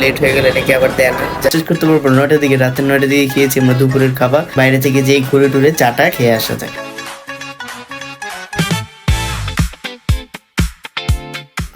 Late হয়ে গেলে নাকি আবার দেন শেষ করতে পারবো 9টার দিকে, রাতের 9টার দিকে খেয়েছি আমরা দুপুরের খাবার। বাইরে থেকে যেই ঘুরে টুরে চাটা খেয়ে আসা যায়।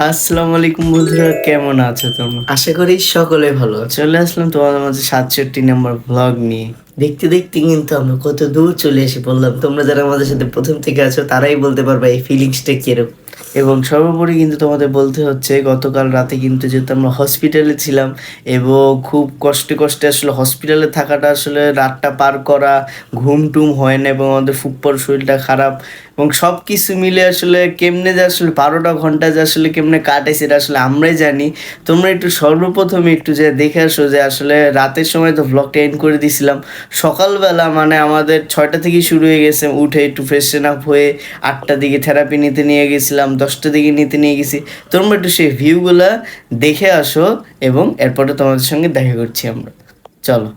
আসসালামু আলাইকুম বন্ধুরা, কেমন আছো তোমরা? আশা করি সকলে ভালো আছো। চলে আসলাম তোমাদের মাঝে 67 নম্বর ব্লগ নিয়ে। দেখতে দেখতে কিন্তু আমরা কত দূর চলে এসে পড়লাম। তোমরা যারা আমাদের সাথে প্রথম থেকে আছো তারাই বলতে পারবে এই ফিলিংসটা কিরকম। এবং সর্বোপরি কিন্তু তোমাদের বলতে হচ্ছে গতকাল রাতে কিন্তু যেহেতু আমরা হসপিটালে ছিলাম এবং খুব কষ্টে কষ্টে আসলে হসপিটালে থাকাটা, আসলে রাতটা পার করা, ঘুম টুম হয় না এবং আমাদের ফুপ্পর শরীরটা খারাপ এবং সব কিছু মিলে আসলে কেমনে যে আসলে 12টা ঘন্টা যে আসলে কেমনে কাটে সেটা আসলে আমরাই জানি। তোমরা একটু সর্বপ্রথমে একটু যে দেখে আসো যে আসলে রাতের সময় তো ব্লগটা এন্ড করে দিয়েছিলাম। সকালবেলা মানে আমাদের 6টা থেকেই শুরু হয়ে গেছে, উঠে একটু ফ্রেশন আপ হয়ে 8টার দিকে থেরাপি নিতে নিয়ে গেছিলাম, 10টার দিকে নিতে নিয়ে গেছি। তোমরা একটু সেই ভিউগুলা দেখে আসো এবং এরপরে তোমাদের সঙ্গে দেখা করছি আমরা। চলো।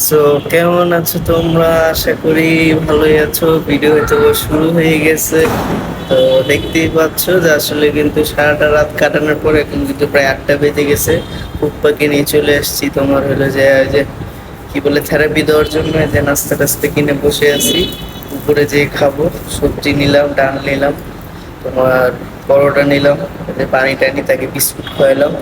সো কেমন আছো তোমরা? আশা করি ভালোই আছো। ভিডিও হয়তো শুরু হয়ে গেছে, তো দেখতেই পাচ্ছ যে আসলে কিন্তু সারাটা রাত কাটানোর পরে এখন কিন্তু প্রায় 8টা বেজে গেছে। ফুপ্পাকে নিয়ে চলে এসেছি তোমার হলো যে কি বলে থেরাপি দেওয়ার জন্য, যে নাস্তা টাস্তা কিনে বসে আছি। উপরে যেয়ে খাবো, সবজি নিলাম, ডাল নিলাম, তোমার পরোটা নিলাম, যে পানি টানি তাকে বিস্কুট খাওয়াইলাম।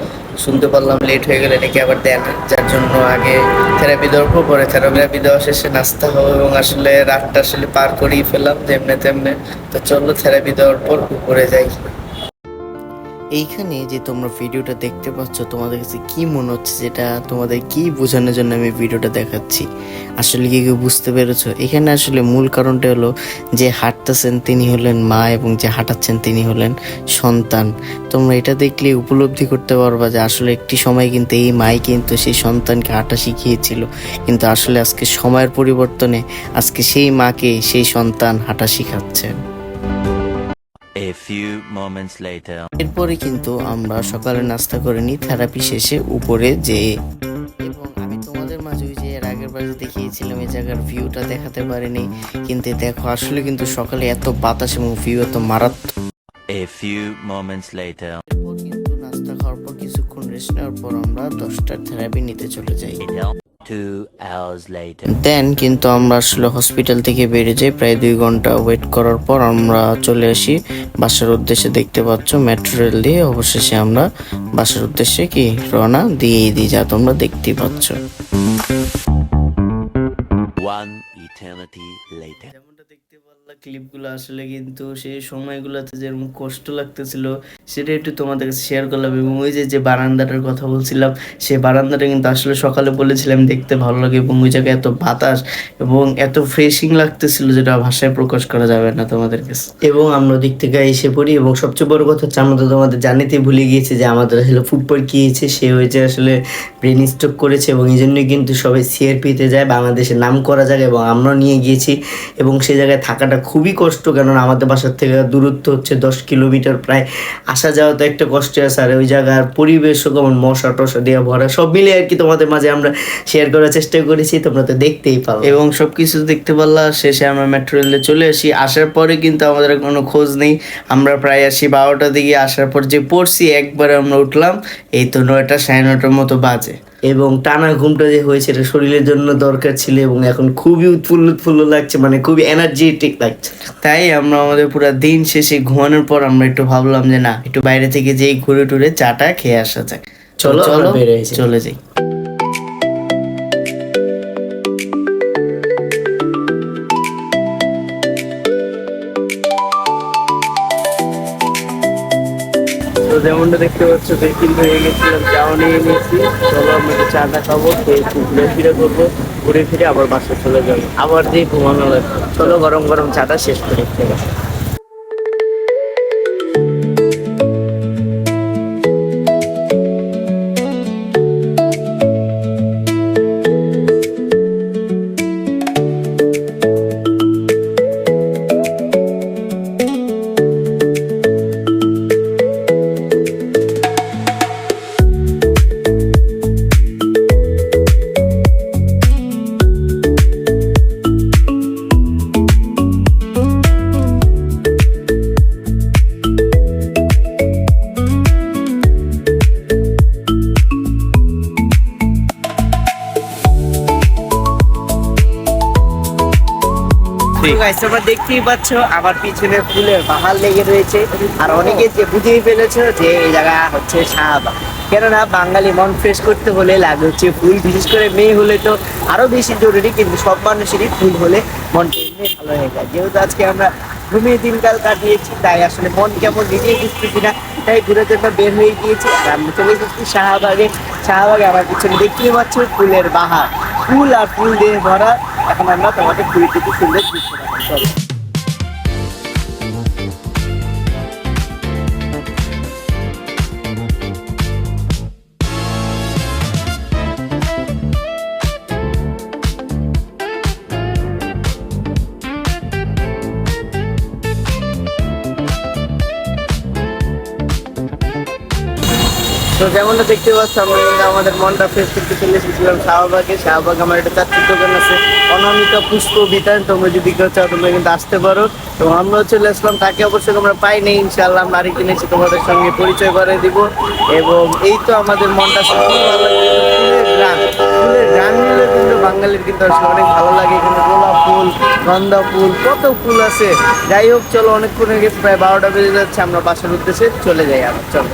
শুনতে পারলাম লেট হয়ে গেলে নাকি আবার দেন, যার জন্য আগে থেরাপি দেওয়ার পরে থেরাপি দেওয়া শেষে নাস্তা হবে এবং আসলে রাতটা আসলে পার করেই ফেলাম যেমনে তেমনে। তো চলো থেরাপি দেওয়ার পর উপরে যাই। এইখানে যে তোমরা ভিডিওটা দেখতে পাচ্ছ, তোমাদের কাছে কি মনে হচ্ছে, যেটা তোমাদের কি বোঝানোর জন্য আমি ভিডিওটা দেখাচ্ছি? আসলে কি কেউ বুঝতে পেরেছো? এখানে আসলে মূল কারণটা হলো যে হাঁটতেছেন তিনি হলেন মা এবং যে হাঁটাচ্ছেন তিনি হলেন সন্তান। তোমরা এটা দেখলে উপলব্ধি করতে পারবা যে আসলে একটি সময় কিন্তু এই মাই কিন্তু সেই সন্তানকে হাঁটা শিখিয়েছিল, কিন্তু আসলে আজকে সময়ের পরিবর্তনে আজকে সেই মাকে সেই সন্তান হাঁটা শিখাচ্ছে। A few moments later. এরপরে কিন্তু আমরা সকালে নাস্তা করে নিই থেরাপি শেষে উপরে যেয়ে। এবং আমি তোমাদের মাঝে ওই যে এর আগের বার দেখিয়েছিলাম এই জায়গার ভিউটা দেখাতে পারিনি, কিন্তু দেখো আসলে কিন্তু সকালে এত বাতাস এবং ভিউ এত মারাত্মক। A few moments later. এরপর কিন্তু নাস্তা খাওয়ার পর কিছুক্ষণ রেস্ট নেওয়ার পর আমরা 10টার থেরাপি নিতে চলে যাই। 2 hours later. দেন কিন্তু আমরা আসলে হসপিটাল থেকে বেরিয়ে যাই। প্রায় 2 ঘন্টা ওয়েট করার পর আমরা চলে আসি বাসার উদ্দেশ্যে। দেখতে পাচ্ছ মেট্রো রেল দিয়ে অবশেষে আমরা বাসার উদ্দেশ্যে কি রওনা দিয়েই দিই, যা তোমরা দেখতেই পাচ্ছ। One eternity later. যেমনটা দেখতে পারলা ক্লিপগুলো, আসলে কিন্তু সেই সময়গুলোতে যেরকম কষ্ট লাগতেছিল সেটা একটু তোমাদের কাছে শেয়ার করলাম। এবং ওই যে বারান্দাটার কথা বলছিলাম, সেই বারান্দাটা কিন্তু আসলে সকালে বলেছিলাম দেখতে ভালো লাগে এবং ওই জায়গায় এত বাতাস এবং এত ফ্রেশিং লাগতেছিল যেটা ভাষায় প্রকাশ করা যাবে না তোমাদের কাছে। এবং আমরা দিক থেকে এসে পড়ি এবং সবচেয়ে বড় কথা হচ্ছে আমরা তো তোমাদের জানিতে ভুলে গিয়েছি যে আমাদের আসলে ফুটবল কি হয়েছে, সে হয়েছে আসলে ব্রেন স্ট্রোক করেছে এবং এই জন্যই কিন্তু সবাই সিআরপিতে যায়, বাংলাদেশের নাম করা জায়গায়, এবং আমরাও নিয়ে গিয়েছি। এবং সেই জায়গায় থাকাটা খুবই কষ্ট, কারণ আমাদের বাসার থেকে দূরত্ব হচ্ছে 10 কিলোমিটার প্রায়। আসা যাওয়া তো একটা কষ্ট আছে, আর ওই জায়গার পরিবেশও কেমন মশা টশা দিয়ে ভরা, সব মিলে আর কি তোমাদের মাঝে আমরা শেয়ার করার চেষ্টা করেছি। তোমরা তো দেখতেই পারো এবং সব কিছু দেখতে পারলা। শেষে আমরা মেট্রো রেলে চলে আসি। আসার পরে কিন্তু আমাদের কোনো খোঁজ নেই, আমরা প্রায় আসি 12টার দিকে। আসার পর যে পড়ছি একবারে আমরা উঠলাম এই তো 9টা 9:30 মতো বাজে। এবং টানা ঘুমটা যে হয়েছে এটা শরীরের জন্য দরকার ছিল এবং এখন খুবই উৎফুল্ল লাগছে, মানে খুবই এনার্জেটিক লাগছে। তাই আমরা আমাদের পুরো দিন শেষে ঘুমানোর পর আমরা একটু ভাবলাম যে না, একটু বাইরে থেকে যেই ঘুরে টুরে চাটা খেয়ে আসা যায়। চলো চলে যাই। তো যেমনটা দেখতে পাচ্ছ কিন্তু হয়ে গেছিলাম, চাও নিয়ে নিয়েছি। চলো আমরা একটু চাটা খাবো, খেয়ে ঘুরে ফিরে করবো, ঘুরে ফিরে আবার বাসায় চলে যাবো, আবার দিয়ে ঘুমানো লাগবে। চলো গরম গরম চাটা শেষ করে খেয়ে। তোমরা দেখতেই পাচ্ছ আমার পিছনে ফুলের বাহার লেগে রয়েছে, আর অনেকে যে বুঝেই ফেলেছো যে এই জায়গা হচ্ছে শাহবাগ। কেননা বাঙালি মন ফ্রেশ করতে হলে লাগে হচ্ছে ফুল, বিশেষ করে মেয়ে হলে তো আরো বেশি জরুরি, কিন্তু সব মানুষেরই ফুল হলে মনটা এমনি ভালো হয়ে যায়। যেহেতু আজকে আমরা ঘুমিয়ে দিনকাল কাটিয়েছি, তাই আসলে মন কেমন নিজেই বুঝতেছি না, তাই ঘুরে জন্য বের হয়ে গিয়েছি। আর আমরা চলে এসেছি শাহবাগে। শাহবাগে আমার পিছনে দেখতেই পাচ্ছ ফুলের বাহার, ফুল আর ফুল দিয়ে ভরা। এখন আমরা তোমাকে ফুল থেকে সুন্দর দৃশ্য দেখাবো। চলো। তো যেমনটা দেখতে পাচ্ছ, আমরা কিন্তু আমাদের মনটা ফ্রেশ করতে চলে এসেছিলাম শাহবাগে। শাহবাগ আমার একটা চারটির দোকান আছে, অনামিকা পুষ্প বিতান। তোমরা যদি কেউ চাও তোমরা কিন্তু আসতে পারো। তো আমরা চলে আসলাম, তাকে অবশ্যই আমরা পাইনি। ইনশাআল্লাহ আমরা আরেকদিন এসে তোমাদের সঙ্গে পরিচয় করে দিব। এবং এই তো আমাদের মনটা সত্যি ভালো লাগে। ফুলের গান নিলে কিন্তু বাঙালির কিন্তু আসলে অনেক ভালো লাগে। এখানে গোলাপ ফুল, গন্ধা ফুল, কত ফুল আছে। যাই হোক, চলো, অনেকক্ষণ হয়ে গেছে, প্রায় 12টা বেজে যাচ্ছে। আমরা বাসার উদ্দেশ্যে চলে যাই আবার। চলো।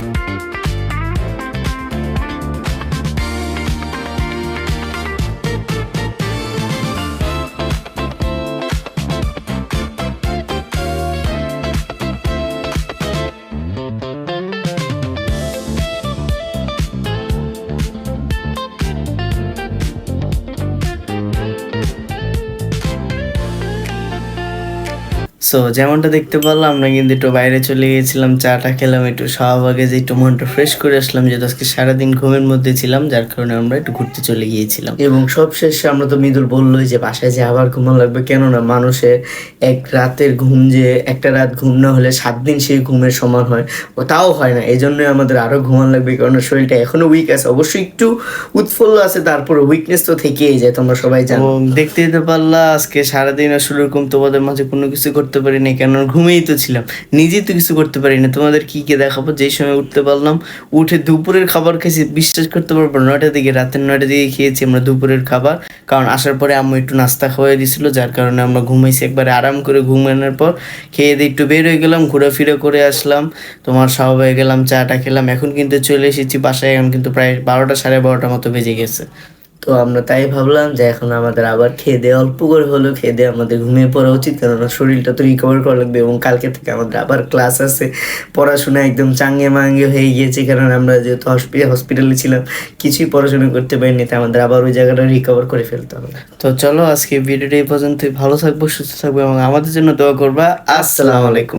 সো যেমনটা দেখতে পারলাম, আমরা কিন্তু একটু বাইরে চলে গিয়েছিলাম, চাটা খেলাম, একটু শাহবাগে যে একটু মনটা ফ্রেশ করে আসলাম, যেহেতু আজকে সারাদিন ঘুমের মধ্যে ছিলাম, যার কারণে আমরা একটু ঘুরতে চলে গিয়েছিলাম। এবং সবশেষে আমরা তো মৃদুল বললোই যে বাসায় যে আবার ঘুমানো লাগবে, কেননা মানুষের এক রাতের ঘুম, যে একটা রাত ঘুম না হলে 7 দিন সেই ঘুমের সমান হয়, ও তাও হয় না। এই জন্যই আমাদের আরো ঘুমানো লাগবে, কারণ শরীরটা এখনো উইক আছে। অবশ্যই একটু উৎফুল্ল আছে, তারপরে উইকনেস তো থেকেই যায়, তোমরা সবাই জানো। দেখতে যেতে পারলা আজকে সারাদিন আসলে এরকম তোমাদের মাঝে কোনো কিছু করতে পারিনি, কেন ঘুমেই তো ছিলাম, নিজেই তো কিছু করতে পারি না। তোমাদের কি দেখাবো? যেই সময় উঠতে পারলাম, উঠে দুপুরের খাবার খেয়েছি, বিশ্বাস করতে পারবো 9টার দিকে, রাতের 9টার দিকে খেয়েছি আমরা দুপুরের খাবার। কারণ আসার পরে আম্মু একটু নাস্তা খাওয়াই দিয়েছিল, যার কারণে আমরা ঘুমাইছি একবারে আরাম করে। ঘুমানোর পর খেয়ে দিয়ে একটু বের হয়ে গেলাম, ঘোরাফেরা করে আসলাম, তোমার শাহবাগে গেলাম, চাটা খেলাম। এখন কিন্তু চলে এসেছি বাসায়, এখন কিন্তু প্রায় 12টা সাড়ে 12টার মতো বেজে গেছে। তো আমরা তাই ভাবলাম যে এখন আমাদের আবার খেয়ে দিয়ে, অল্প করে হলেও খেয়ে দিয়ে আমাদের ঘুমিয়ে পড়া উচিত, কেননা শরীরটা তো রিকভার করা লাগবে। এবং কালকে থেকে আমাদের আবার ক্লাস আছে, পড়াশোনা একদম চাঙ্গে মাঙ্গে হয়ে গিয়েছে, কারণ আমরা যেহেতু হসপিটালে ছিলাম, কিছুই পড়াশোনা করতে পারিনি, তাই আমাদের আবার ওই জায়গাটা রিকভার করে ফেলতে হবে। তো চলো, আজকে ভিডিওটা এই পর্যন্তই। ভালো থাকবো, সুস্থ থাকবো এবং আমাদের জন্য দোয়া করবা। আসসালামু আলাইকুম।